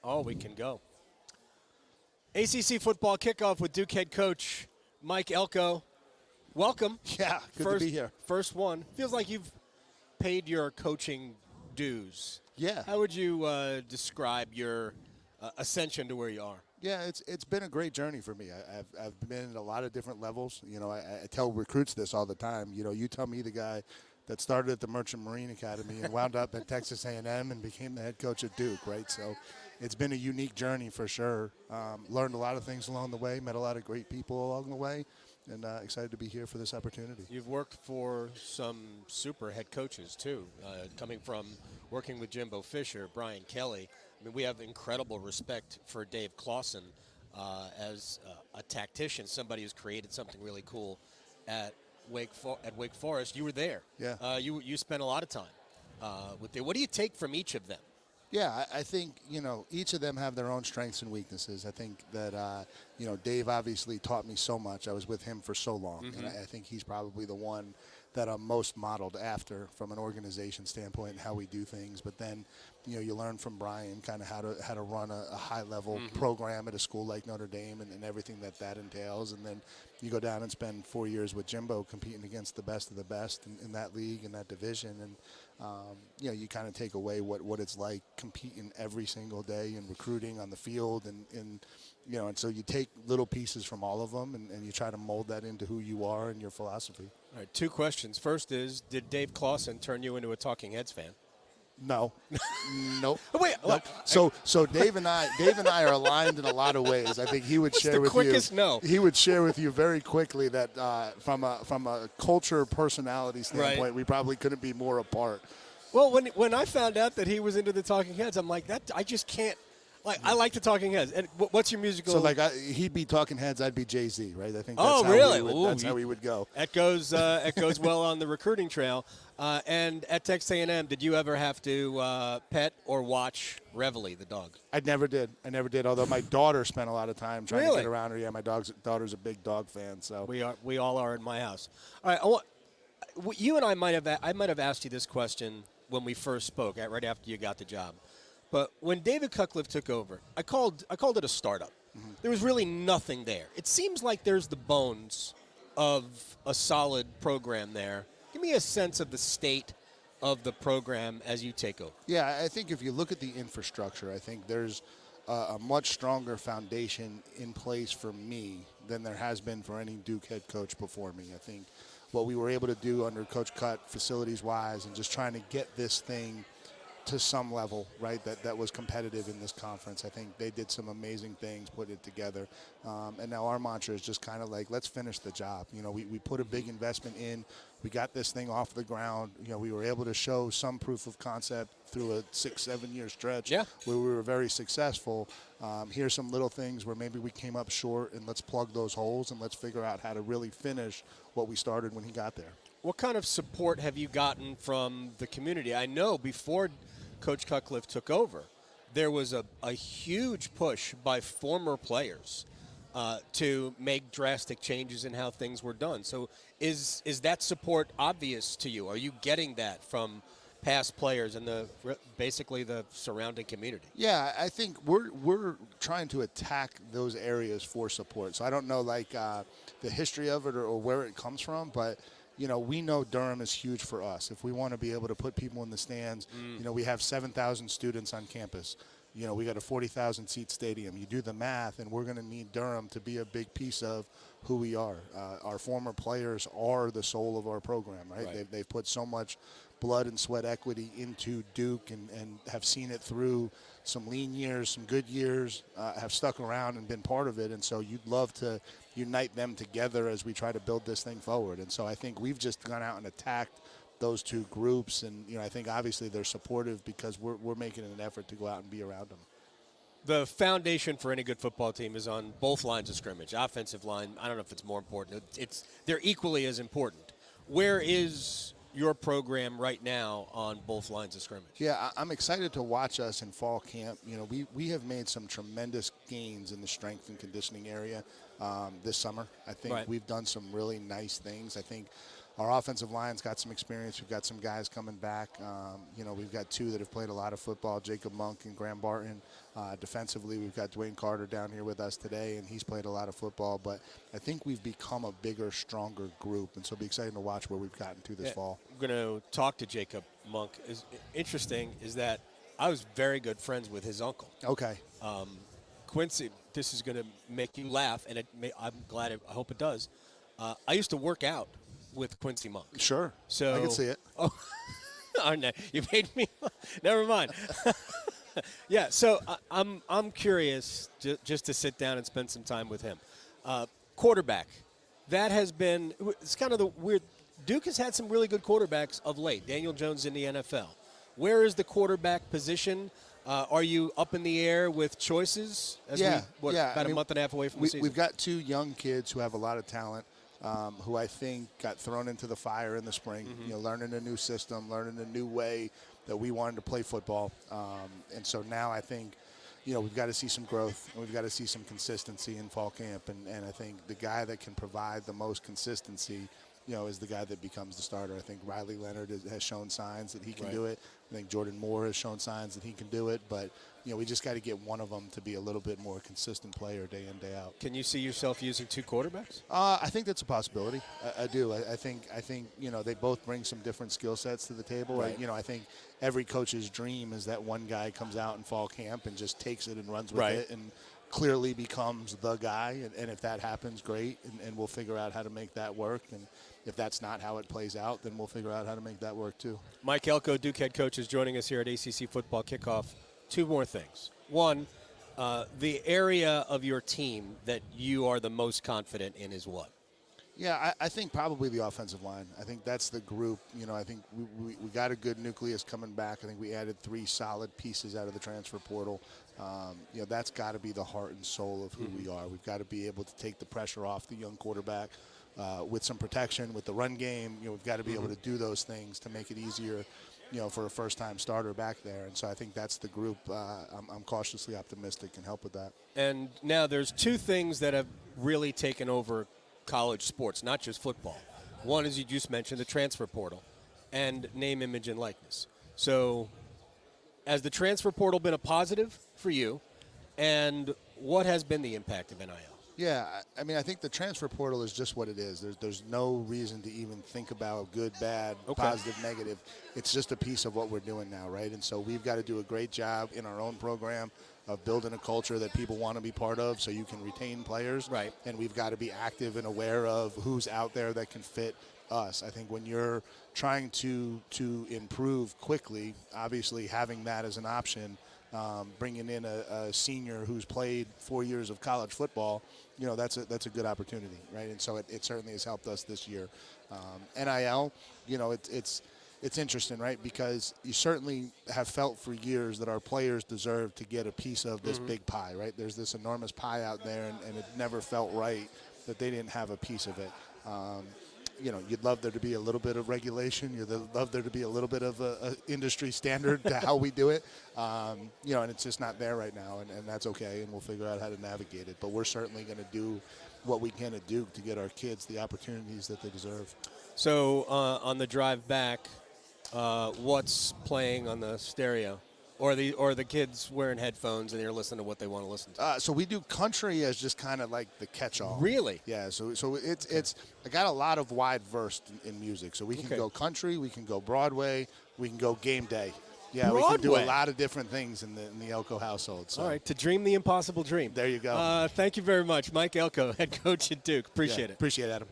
Oh, we can go. ACC football kickoff with Duke head coach Mike Elko. Welcome. Yeah, good to be here. First one. Feels like you've paid your coaching dues. Yeah. How would you describe your ascension to where you are? Yeah, it's been a great journey for me. I've been at a lot of different levels. You know, I tell recruits this all the time. You know, you tell me the guy that started at the Merchant Marine Academy and wound up at Texas A&M and became the head coach at Duke, right? So it's been a unique journey for sure. Learned a lot of things along the way, met a lot of great people along the way, and excited to be here for this opportunity. You've worked for some super head coaches, too, coming from working with Jimbo Fisher, Brian Kelly. I mean, we have incredible respect for Dave Clawson as a tactician, somebody who's created something really cool at Wake Forest. You were there. Yeah. You spent a lot of time with them. What do you take from each of them? Yeah, I think, you know, each of them have their own strengths and weaknesses. I think that, you know, Dave obviously taught me so much. I was with him for so long, and I think he's probably the one that I'm most modeled after from an organization standpoint and how we do things. But then, you know, you learn from Brian kind of how to run a high-level program at a school like Notre Dame and everything that entails. And then you go down and spend 4 years with Jimbo competing against the best of the best in that league and that division. And, you know, you kind of take away what it's like competing every single day and recruiting on the field and you know, and so you take little pieces from all of them and you try to mold that into who you are and your philosophy. All right, two questions. First is, did Dave Clawson turn you into a Talking Heads fan? No, nope. Wait, nope. So Dave and I are aligned in a lot of ways. I think he would share with quickest you. no? He would share with you very quickly that from a culture personality standpoint, Right. we probably couldn't be more apart. Well, when I found out that he was into the Talking Heads, I'm like, that I just can't. Like, I like the Talking Heads. And what's your musical? So like he'd be Talking Heads, I'd be Jay-Z, right? I think. That's Oh, how really? That's how we would go. That goes well on the recruiting trail. And at Texas A&M, did you ever have to pet or watch Reveille, the dog? I never did. Although my daughter spent a lot of time trying Really? to get around her. Yeah, my daughter's a big dog fan. So We all are in my house. All right, you and I might have asked you this question when we first spoke, right after you got the job. But when David Cutcliffe took over, I called it a startup. There was really nothing there. It seems like there's the bones of a solid program there. Give me a sense of the state of the program as you take over. Yeah, I think if you look at the infrastructure, I think there's a much stronger foundation in place for me than there has been for any Duke head coach before me. I think what we were able to do under Coach Cut, facilities-wise, and just trying to get this thing to some level, right, that was competitive in this conference. I think they did some amazing things, put it together. And now our mantra is just kind of like, let's finish the job. You know, we put a big investment in. We got this thing off the ground. You know, we were able to show some proof of concept through a 6-7 year stretch where we were very successful. Here's some little things where maybe we came up short, and let's plug those holes and let's figure out how to really finish what we started when he got there. What kind of support have you gotten from the community? I know before Coach Cutcliffe took over, there was a huge push by former players to make drastic changes in how things were done. So is that support obvious to you? Are you getting that from past players and basically the surrounding community? Yeah, I think we're trying to attack those areas for support. So I don't know like the history of it or where it comes from, but you know, we know Durham is huge for us. If we want to be able to put people in the stands, you know, we have 7,000 students on campus. You know, we got a 40,000 seat stadium. You do the math, and we're going to need Durham to be a big piece of who we are. Our former players are the soul of our program, right? They've put so much blood and sweat equity into Duke and have seen it through some lean years, some good years, have stuck around and been part of it. And so you'd love to unite them together as we try to build this thing forward. And so I think we've just gone out and attacked those two groups. And, you know, I think obviously they're supportive because we're making an effort to go out and be around them. The foundation for any good football team is on both lines of scrimmage. Offensive line, I don't know if it's more important. They're equally as important. Where is your program right now on both lines of scrimmage? Yeah, I'm excited to watch us in fall camp. You know, we have made some tremendous gains in the strength and conditioning area this summer. I think we've done some really nice things. I think Our offensive line's got some experience. We've got some guys coming back. We've got two that have played a lot of football, Jacob Monk and Graham Barton. Defensively, we've got Dwayne Carter down here with us today, and he's played a lot of football. But I think we've become a bigger, stronger group, and so it'll be exciting to watch where we've gotten to this fall. I'm going to talk to Jacob Monk. Is interesting is that I was very good friends with his uncle. Okay. Quincy, this is going to make you laugh, and I hope it does. I used to work out with Quincy Monk. Sure. So I can see it. Oh, no, you made me. Never mind. Yeah. So I'm curious just to sit down and spend some time with him. Quarterback. That has been. It's kind of the weird. Duke has had some really good quarterbacks of late. Daniel Jones in the NFL. Where is the quarterback position? Are you up in the air with choices? About a month and a half away from the season. We've got two young kids who have a lot of talent. Who I think got thrown into the fire in the spring, learning a new system, learning a new way that we wanted to play football. And so now I think, we've got to see some growth, and we've got to see some consistency in fall camp. And I think the guy that can provide the most consistency, is the guy that becomes the starter. I think Riley Leonard has shown signs that he can do it. I think Jordan Moore has shown signs that he can do it. But, we just got to get one of them to be a little bit more consistent player day in, day out. Can you see yourself using two quarterbacks? I think that's a possibility. I do. I think they both bring some different skill sets to the table. Right. I think every coach's dream is that one guy comes out in fall camp and just takes it and runs with it and clearly becomes the guy. And if that happens, great. And we'll figure out how to make that work. And if that's not how it plays out, then we'll figure out how to make that work too. Mike Elko, Duke head coach, is joining us here at ACC Football Kickoff. Two more things. One, the area of your team that you are the most confident in is what? Yeah, I think probably the offensive line. I think that's the group. I think we got a good nucleus coming back. I think we added 3 solid pieces out of the transfer portal. That's got to be the heart and soul of who we are. We've got to be able to take the pressure off the young quarterback with some protection, with the run game. We've got to be able to do those things to make it easier, for a first-time starter back there. And so I think that's the group I'm cautiously optimistic can help with that. And now there's 2 things that have really taken over college sports, not just football. One, as you just mentioned, the transfer portal and name, image, and likeness. So has the transfer portal been a positive for you, and what has been the impact of NIL? Yeah, I think the transfer portal is just what it is. There's no reason to even think about good, bad, positive, negative. It's just a piece of what we're doing now, right? And so we've got to do a great job in our own program of building a culture that people want to be part of so you can retain players. Right. And we've got to be active and aware of who's out there that can fit us. I think when you're trying to improve quickly, obviously having that as an option, bringing in a senior who's played 4 years of college football, that's a good opportunity, right? And so it certainly has helped us this year. NIL, it's interesting, right? Because you certainly have felt for years that our players deserve to get a piece of this big pie, right? There's this enormous pie out there, and it never felt right that they didn't have a piece of it. You'd love there to be a little bit of regulation. You'd love there to be a little bit of a industry standard to how we do it. And it's just not there right now, and that's okay, and we'll figure out how to navigate it. But we're certainly going to do what we can do to get our kids the opportunities that they deserve. So on the drive back, what's playing on the stereo? Or the kids wearing headphones and they're listening to what they want to listen to? So we do country as just kind of like the catch-all. Really? Yeah. So it's I got a lot of wide verse in music. So we can go country, we can go Broadway, we can go game day. Yeah, Broadway. We can do a lot of different things in the Elko household. So. All right, to dream the impossible dream. There you go. Thank you very much, Mike Elko, head coach at Duke. Appreciate it. Appreciate it, Adam.